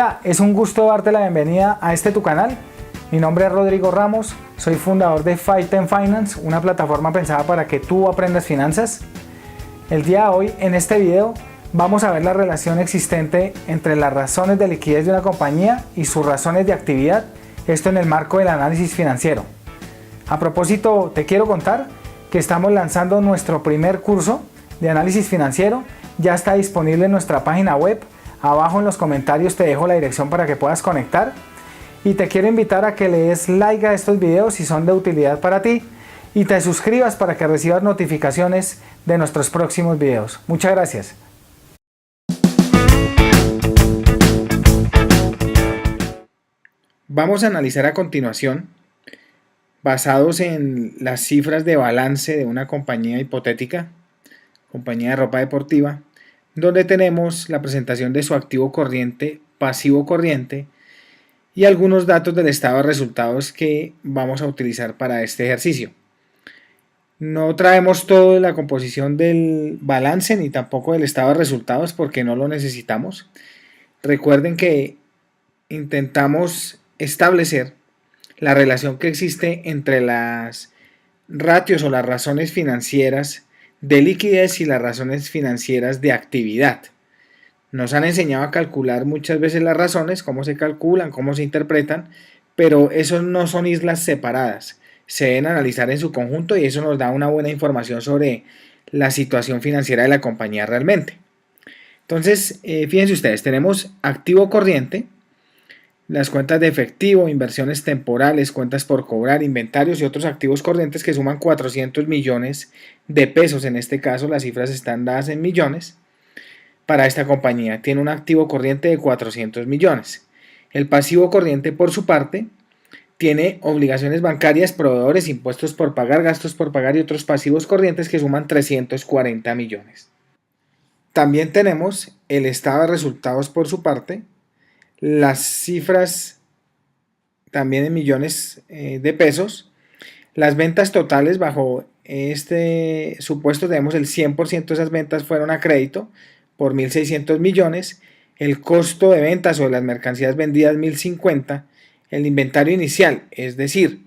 Hola, es un gusto darte la bienvenida a tu canal. Mi nombre es Rodrigo Ramos, soy fundador de Fighten Finance, una plataforma pensada para que tú aprendas finanzas. El día de hoy, en este video, vamos a ver la relación existente entre las razones de liquidez de una compañía y sus razones de actividad, esto en el marco del análisis financiero. A propósito, te quiero contar que estamos lanzando nuestro primer curso de análisis financiero. Ya está disponible en nuestra página web. Abajo en los comentarios te dejo la dirección para que puedas conectar. Y te quiero invitar a que le des like a estos videos si son de utilidad para ti y te suscribas para que recibas notificaciones de nuestros próximos videos. Muchas gracias. Vamos a analizar a continuación, basados en las cifras de balance de una compañía hipotética, compañía de ropa deportiva, donde tenemos la presentación de su activo corriente, pasivo corriente y algunos datos del estado de resultados que vamos a utilizar para este ejercicio. No traemos todo de la composición del balance ni tampoco del estado de resultados porque no lo necesitamos. Recuerden que intentamos establecer la relación que existe entre las ratios o las razones financieras de liquidez y las razones financieras de actividad. Nos han enseñado a calcular muchas veces las razones, cómo se calculan, cómo se interpretan, pero esos no son islas separadas, se deben analizar en su conjunto y eso nos da una buena información sobre la situación financiera de la compañía realmente. Entonces, fíjense ustedes, tenemos activo corriente, las cuentas de efectivo, inversiones temporales, cuentas por cobrar, inventarios y otros activos corrientes que suman 400 millones de pesos. En este caso las cifras están dadas en millones. Para esta compañía tiene un activo corriente de 400 millones. El pasivo corriente por su parte tiene obligaciones bancarias, proveedores, impuestos por pagar, gastos por pagar y otros pasivos corrientes que suman 340 millones. También tenemos el estado de resultados por su parte. Las cifras también en millones de pesos. Las ventas totales bajo este supuesto tenemos el 100% de esas ventas fueron a crédito por 1.600 millones. El costo de ventas o de las mercancías vendidas 1.050. El inventario inicial, es decir,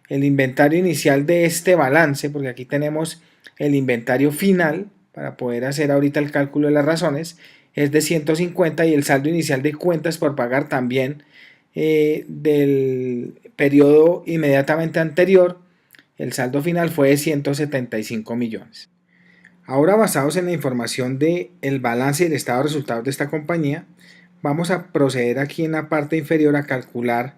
el inventario inicial de este balance, porque aquí tenemos el inventario final para poder hacer ahorita el cálculo de las razones, es de 150 y el saldo inicial de cuentas por pagar también del periodo inmediatamente anterior, el saldo final fue de 175 millones. Ahora, basados en la información del balance y el estado de resultados de esta compañía, vamos a proceder aquí en la parte inferior a calcular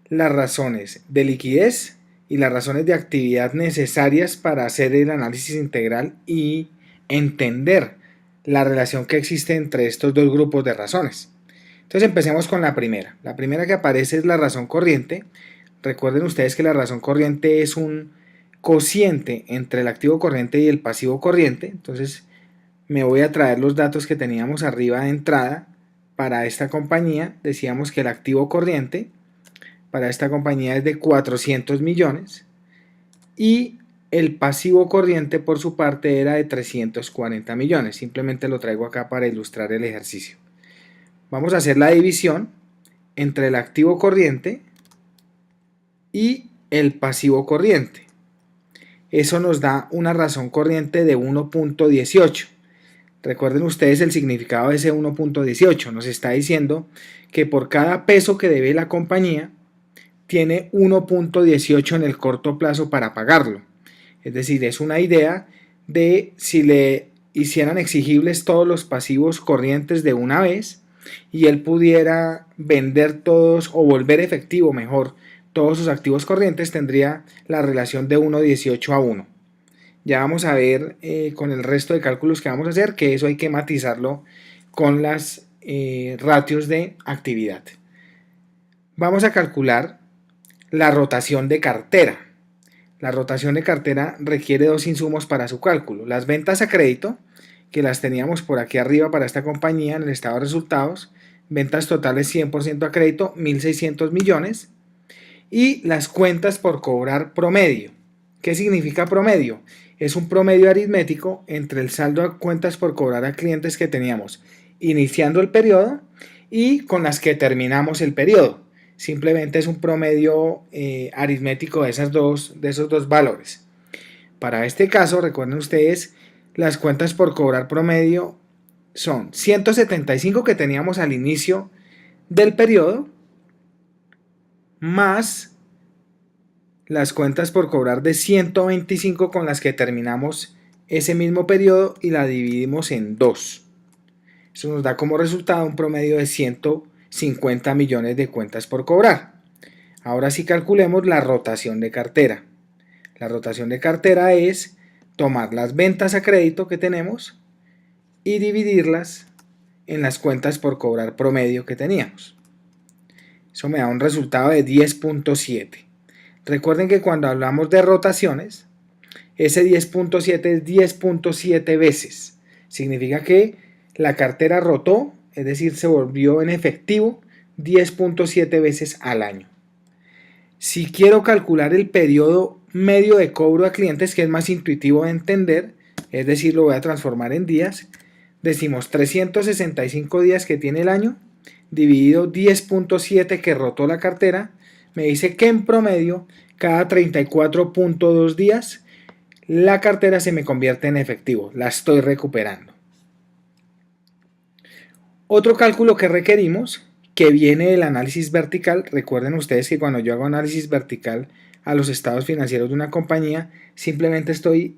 las razones de liquidez y las razones de actividad necesarias para hacer el análisis integral y entender la relación que existe entre estos dos grupos de razones. Entonces empecemos con la primera. La primera que aparece es la razón corriente. Recuerden ustedes que la razón corriente es un cociente entre el activo corriente y el pasivo corriente. Entonces me voy a traer los datos que teníamos arriba de entrada para esta compañía. Decíamos que el activo corriente para esta compañía es de 400 millones y el pasivo corriente por su parte era de 340 millones. Simplemente lo traigo acá para ilustrar el ejercicio. Vamos a hacer la división entre el activo corriente y el pasivo corriente. Eso nos da una razón corriente de 1.18. Recuerden ustedes el significado de ese 1.18. Nos está diciendo que por cada peso que debe la compañía, tiene 1.18 en el corto plazo para pagarlo. Es decir, es una idea de si le hicieran exigibles todos los pasivos corrientes de una vez y él pudiera vender todos o volver efectivo mejor todos sus activos corrientes, tendría la relación de 1.18 a 1. Ya vamos a ver con el resto de cálculos que vamos a hacer que eso hay que matizarlo con las ratios de actividad. Vamos a calcular la rotación de cartera. La rotación de cartera requiere dos insumos para su cálculo. Las ventas a crédito, que las teníamos por aquí arriba para esta compañía en el estado de resultados, ventas totales 100% a crédito, 1.600 millones, y las cuentas por cobrar promedio. ¿Qué significa promedio? Es un promedio aritmético entre el saldo de cuentas por cobrar a clientes que teníamos iniciando el periodo y con las que terminamos el periodo. Simplemente es un promedio aritmético de esos dos valores. Para este caso, recuerden ustedes, las cuentas por cobrar promedio son 175 que teníamos al inicio del periodo, más las cuentas por cobrar de 125 con las que terminamos ese mismo periodo y la dividimos en 2. Eso nos da como resultado un promedio de 150 millones de cuentas por cobrar. Ahora sí calculemos la rotación de cartera. La rotación de cartera es tomar las ventas a crédito que tenemos y dividirlas en las cuentas por cobrar promedio que teníamos. Eso me da un resultado de 10.7. Recuerden que cuando hablamos de rotaciones, ese 10.7 es 10.7 veces. Significa que la cartera rotó, es decir, se volvió en efectivo 10.7 veces al año. Si quiero calcular el periodo medio de cobro a clientes, que es más intuitivo de entender, es decir, lo voy a transformar en días, decimos 365 días que tiene el año, dividido 10.7 que rotó la cartera, me dice que en promedio, cada 34.2 días, la cartera se me convierte en efectivo, la estoy recuperando. Otro cálculo que requerimos, que viene del análisis vertical, recuerden ustedes que cuando yo hago análisis vertical a los estados financieros de una compañía, simplemente estoy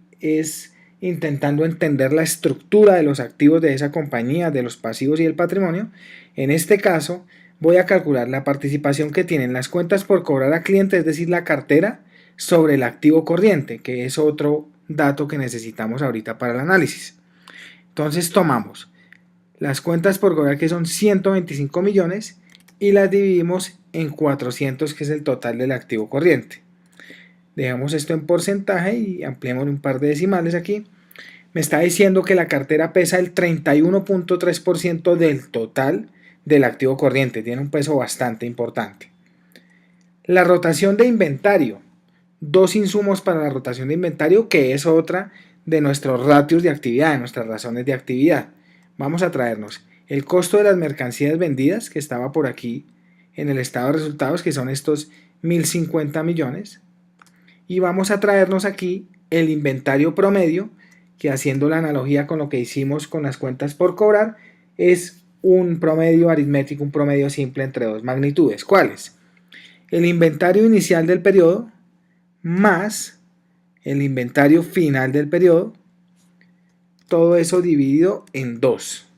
intentando entender la estructura de los activos de esa compañía, de los pasivos y el patrimonio. En este caso, voy a calcular la participación que tienen las cuentas por cobrar a clientes, es decir, la cartera, sobre el activo corriente, que es otro dato que necesitamos ahorita para el análisis. Entonces tomamos las cuentas por cobrar, que son 125 millones, y las dividimos en 400, que es el total del activo corriente. Dejamos esto en porcentaje y ampliemos un par de decimales aquí. Me está diciendo que la cartera pesa el 31.3% del total del activo corriente. Tiene un peso bastante importante. La rotación de inventario. Dos insumos para la rotación de inventario, que es otra de nuestros ratios de actividad, de nuestras razones de actividad. Vamos a traernos el costo de las mercancías vendidas, que estaba por aquí en el estado de resultados, que son estos 1.050 millones. Y vamos a traernos aquí el inventario promedio, que haciendo la analogía con lo que hicimos con las cuentas por cobrar, es un promedio aritmético, un promedio simple entre dos magnitudes. ¿Cuáles? El inventario inicial del periodo más el inventario final del periodo, todo eso dividido en 2.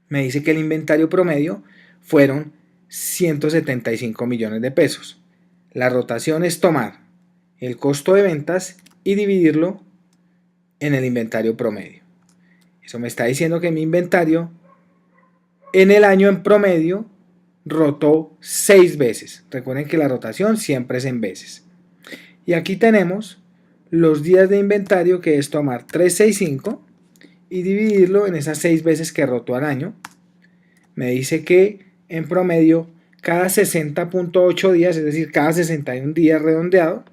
Me dice que el inventario promedio fueron 175 millones de pesos. La rotación es tomar el costo de ventas y dividirlo en el inventario promedio. Eso me está diciendo que mi inventario en el año en promedio rotó 6 veces. Recuerden que la rotación siempre es en veces. Y aquí tenemos los días de inventario, que es tomar 365 y dividirlo en esas 6 veces que rotó al año. Me dice que en promedio cada 60.8 días, es decir, cada 61 días redondeado,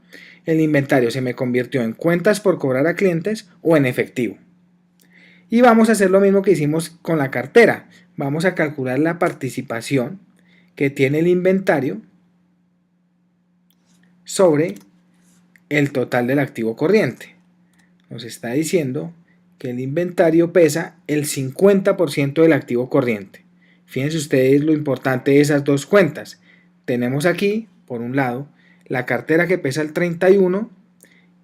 el inventario se me convirtió en cuentas por cobrar a clientes o en efectivo. Y vamos a hacer lo mismo que hicimos con la cartera. Vamos a calcular la participación que tiene el inventario sobre el total del activo corriente. Nos está diciendo que el inventario pesa el 50% del activo corriente. Fíjense ustedes lo importante de esas dos cuentas. Tenemos aquí, por un lado, la cartera que pesa el 31%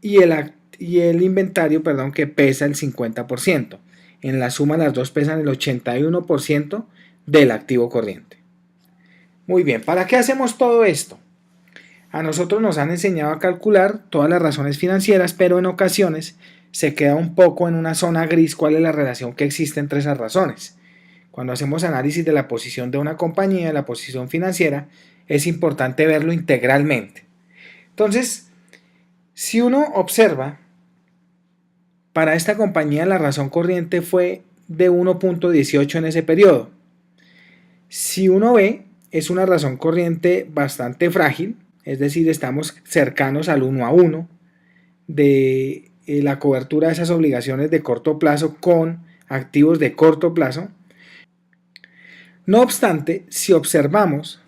y el inventario, que pesa el 50%. En la suma las dos pesan el 81% del activo corriente. Muy bien, ¿para qué hacemos todo esto? A nosotros nos han enseñado a calcular todas las razones financieras, pero en ocasiones se queda un poco en una zona gris cuál es la relación que existe entre esas razones. Cuando hacemos análisis de la posición de una compañía, de la posición financiera, es importante verlo integralmente. Entonces, si uno observa, para esta compañía la razón corriente fue de 1.18 en ese periodo. Si uno ve, es una razón corriente bastante frágil, es decir, estamos cercanos al 1 a 1 de la cobertura de esas obligaciones de corto plazo con activos de corto plazo. No obstante, si observamos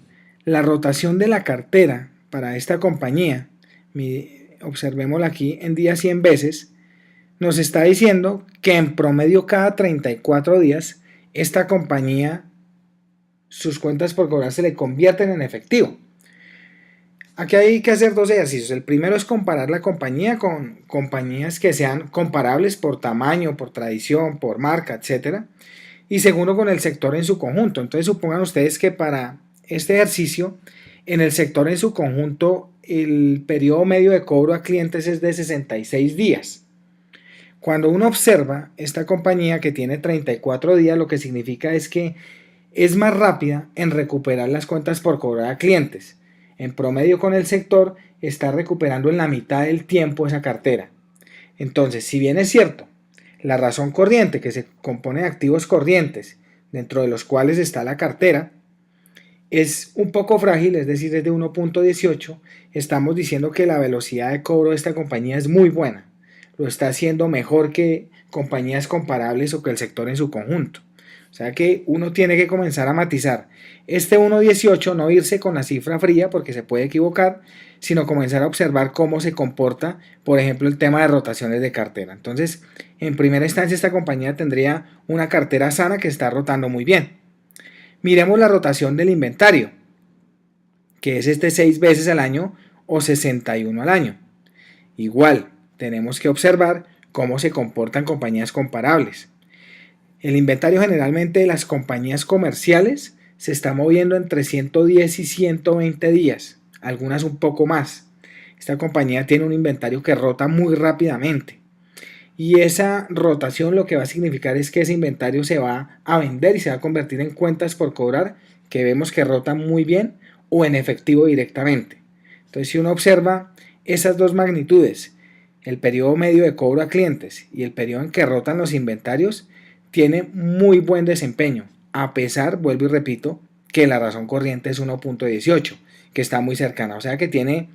la rotación de la cartera para esta compañía, observémosla aquí en día 100 veces, nos está diciendo que en promedio cada 34 días esta compañía, sus cuentas por cobrar se le convierten en efectivo. Aquí hay que hacer dos ejercicios. El primero es comparar la compañía con compañías que sean comparables por tamaño, por tradición, por marca, etc. Y segundo, con el sector en su conjunto. Entonces supongan ustedes que para este ejercicio, en el sector en su conjunto, el periodo medio de cobro a clientes es de 66 días. Cuando uno observa esta compañía que tiene 34 días, lo que significa es que es más rápida en recuperar las cuentas por cobrar a clientes. En promedio con el sector está recuperando en la mitad del tiempo esa cartera. Entonces, si bien es cierto, la razón corriente, que se compone de activos corrientes, dentro de los cuales está la cartera, es un poco frágil, es decir, es de 1.18, estamos diciendo que la velocidad de cobro de esta compañía es muy buena. Lo está haciendo mejor que compañías comparables o que el sector en su conjunto. O sea que uno tiene que comenzar a matizar. Este 1.18 no irse con la cifra fría porque se puede equivocar, sino comenzar a observar cómo se comporta, por ejemplo, el tema de rotaciones de cartera. Entonces, en primera instancia, esta compañía tendría una cartera sana que está rotando muy bien. Miremos la rotación del inventario, que es 6 veces al año o 61 al año. Igual, tenemos que observar cómo se comportan compañías comparables. El inventario generalmente de las compañías comerciales se está moviendo entre 110 y 120 días, algunas un poco más. Esta compañía tiene un inventario que rota muy rápidamente y esa rotación lo que va a significar es que ese inventario se va a vender y se va a convertir en cuentas por cobrar que vemos que rotan muy bien o en efectivo directamente. Entonces, si uno observa esas dos magnitudes, el periodo medio de cobro a clientes y el periodo en que rotan los inventarios, tiene muy buen desempeño, a pesar, vuelvo y repito, que la razón corriente es 1.18, que está muy cercana, o sea que tiene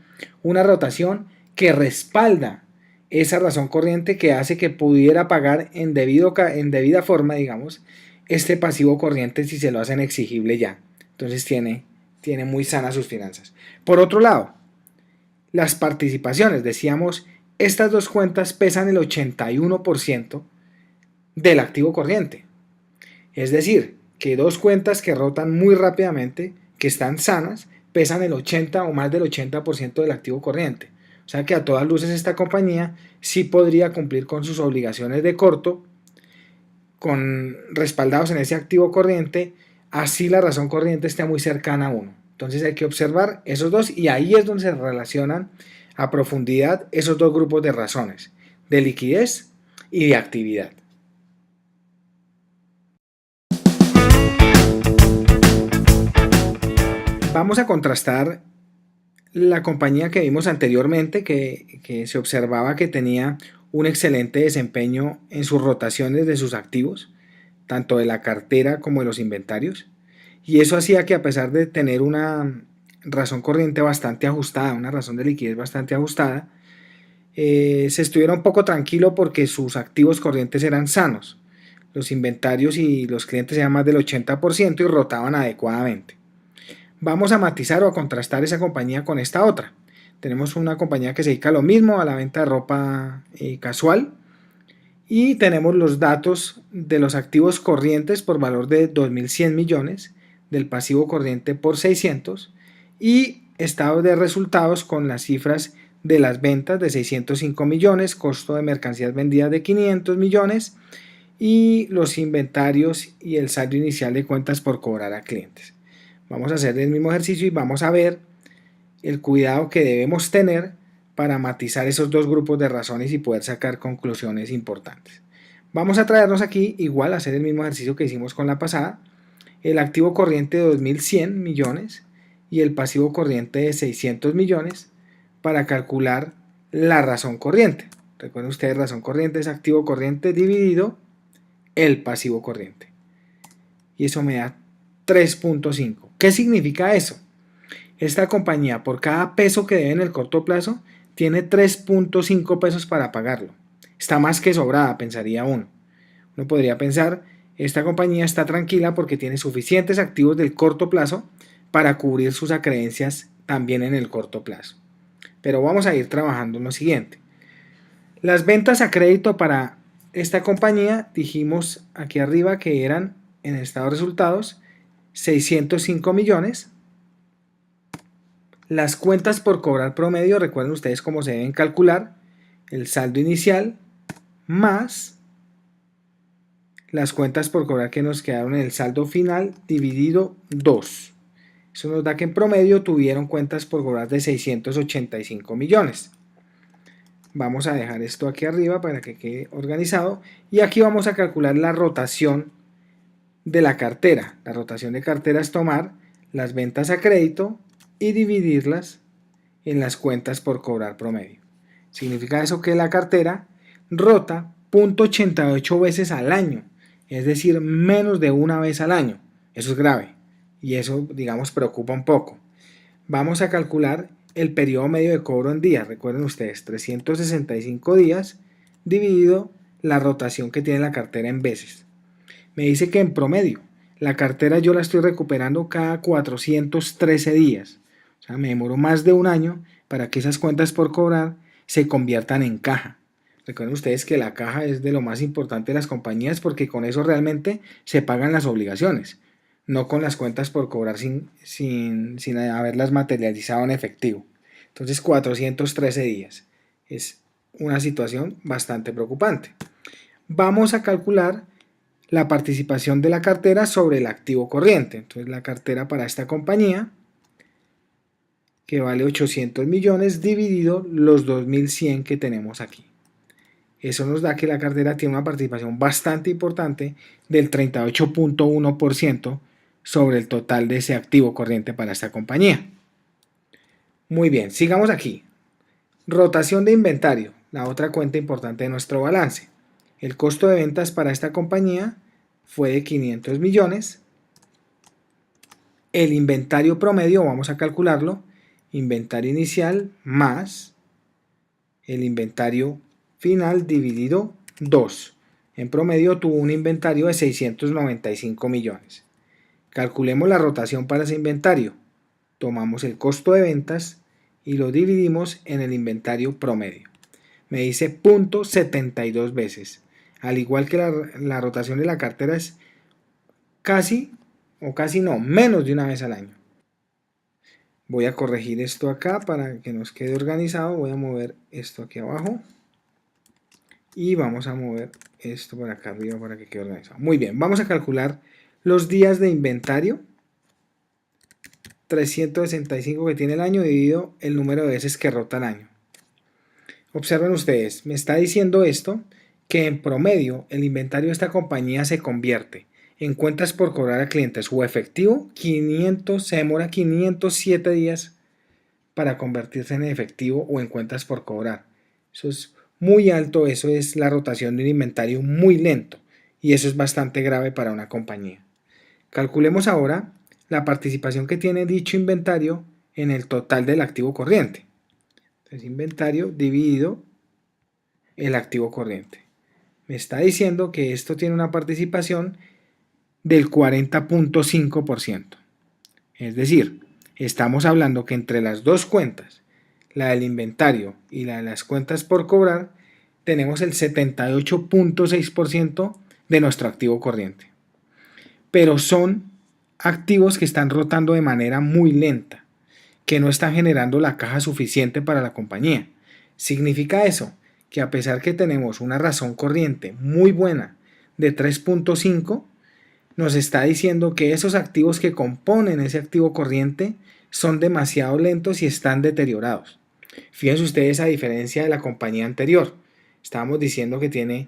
una rotación que respalda esa razón corriente que hace que pudiera pagar en debida forma, digamos, este pasivo corriente si se lo hacen exigible ya. Entonces tiene muy sanas sus finanzas. Por otro lado, las participaciones, decíamos, estas dos cuentas pesan el 81% del activo corriente. Es decir, que dos cuentas que rotan muy rápidamente, que están sanas, pesan el 80 o más del 80% del activo corriente. O sea que a todas luces esta compañía sí podría cumplir con sus obligaciones de corto, con respaldados en ese activo corriente, así la razón corriente esté muy cercana a uno. Entonces hay que observar esos dos y ahí es donde se relacionan a profundidad esos dos grupos de razones, de liquidez y de actividad. Vamos a contrastar la compañía que vimos anteriormente, que se observaba que tenía un excelente desempeño en sus rotaciones de sus activos, tanto de la cartera como de los inventarios, y eso hacía que a pesar de tener una razón corriente bastante ajustada, una razón de liquidez bastante ajustada, se estuviera un poco tranquilo porque sus activos corrientes eran sanos. Los inventarios y los clientes eran más del 80% y rotaban adecuadamente. Vamos a matizar o a contrastar esa compañía con esta otra. Tenemos una compañía que se dedica a lo mismo, a la venta de ropa casual, y tenemos los datos de los activos corrientes por valor de 2.100 millones, del pasivo corriente por 600 y estados de resultados con las cifras de las ventas de 605 millones, costo de mercancías vendidas de 500 millones y los inventarios y el saldo inicial de cuentas por cobrar a clientes. Vamos a hacer el mismo ejercicio y vamos a ver el cuidado que debemos tener para matizar esos dos grupos de razones y poder sacar conclusiones importantes. Vamos a traernos aquí igual a hacer el mismo ejercicio que hicimos con la pasada, el activo corriente de 2.100 millones y el pasivo corriente de 600 millones para calcular la razón corriente. Recuerden ustedes, razón corriente es activo corriente dividido el pasivo corriente. Y eso me da 3.5. ¿Qué significa eso? Esta compañía por cada peso que debe en el corto plazo tiene 3.5 pesos para pagarlo. Está más que sobrada, pensaría uno. Uno podría pensar esta compañía está tranquila porque tiene suficientes activos del corto plazo para cubrir sus acreencias también en el corto plazo. Pero vamos a ir trabajando en lo siguiente. Las ventas a crédito para esta compañía, dijimos aquí arriba que eran en el estado de resultados 605 millones. Las cuentas por cobrar promedio, recuerden ustedes cómo se deben calcular, el saldo inicial más las cuentas por cobrar que nos quedaron en el saldo final dividido 2. Eso nos da que en promedio tuvieron cuentas por cobrar de 685 millones. Vamos a dejar esto aquí arriba para que quede organizado y aquí vamos a calcular la rotación de la cartera. La rotación de cartera es tomar las ventas a crédito y dividirlas en las cuentas por cobrar promedio. Significa eso que la cartera rota 0.88 veces al año, es decir, menos de una vez al año. Eso es grave y eso, digamos, preocupa un poco. Vamos a calcular el periodo medio de cobro en días. Recuerden ustedes, 365 días dividido la rotación que tiene la cartera en veces. Me dice que en promedio la cartera yo la estoy recuperando cada 413 días. O sea, me demoró más de un año para que esas cuentas por cobrar se conviertan en caja. Recuerden ustedes que la caja es de lo más importante de las compañías porque con eso realmente se pagan las obligaciones, no con las cuentas por cobrar sin haberlas materializado en efectivo. Entonces 413 días es una situación bastante preocupante. Vamos a calcular la participación de la cartera sobre el activo corriente. Entonces la cartera para esta compañía, que vale 800 millones, dividido los 2100 que tenemos aquí. Eso nos da que la cartera tiene una participación bastante importante del 38.1% sobre el total de ese activo corriente para esta compañía. Muy bien, sigamos aquí. Rotación de inventario, la otra cuenta importante de nuestro balance. El costo de ventas para esta compañía fue de 500 millones. El inventario promedio, vamos a calcularlo, inventario inicial más el inventario final dividido 2. En promedio tuvo un inventario de 695 millones. Calculemos la rotación para ese inventario. Tomamos el costo de ventas y lo dividimos en el inventario promedio. Me dice 0.72 veces. Al igual que la rotación de la cartera es casi, o casi no, menos de una vez al año. Voy a corregir esto acá para que nos quede organizado. Voy a mover esto aquí abajo. Y vamos a mover esto por acá arriba para que quede organizado. Muy bien, vamos a calcular los días de inventario. 365 que tiene el año dividido el número de veces que rota el año. Observen ustedes, me está diciendo esto que en promedio el inventario de esta compañía se convierte en cuentas por cobrar a clientes o efectivo, se demora 507 días para convertirse en efectivo o en cuentas por cobrar. Eso es muy alto, eso es la rotación de un inventario muy lento y eso es bastante grave para una compañía. Calculemos ahora la participación que tiene dicho inventario en el total del activo corriente. Entonces, inventario dividido el activo corriente. Me está diciendo que esto tiene una participación del 40.5%. Es decir, estamos hablando que entre las dos cuentas, la del inventario y la de las cuentas por cobrar, tenemos el 78.6% de nuestro activo corriente. Pero son activos que están rotando de manera muy lenta, que no están generando la caja suficiente para la compañía. Significa eso que a pesar que tenemos una razón corriente muy buena de 3.5, nos está diciendo que esos activos que componen ese activo corriente son demasiado lentos y están deteriorados. Fíjense ustedes a diferencia de la compañía anterior. Estábamos diciendo que tiene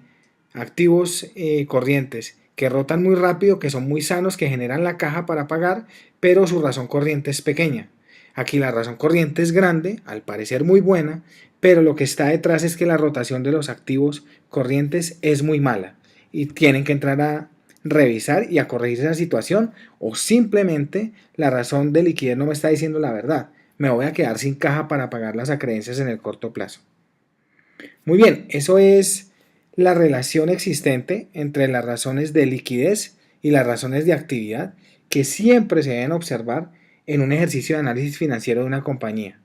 activos corrientes que rotan muy rápido, que son muy sanos, que generan la caja para pagar, pero su razón corriente es pequeña. Aquí la razón corriente es grande, al parecer muy buena, pero lo que está detrás es que la rotación de los activos corrientes es muy mala y tienen que entrar a revisar y a corregir esa situación, o simplemente la razón de liquidez no me está diciendo la verdad. Me voy a quedar sin caja para pagar las acreencias en el corto plazo. Muy bien, eso es la relación existente entre las razones de liquidez y las razones de actividad que siempre se deben observar en un ejercicio de análisis financiero de una compañía.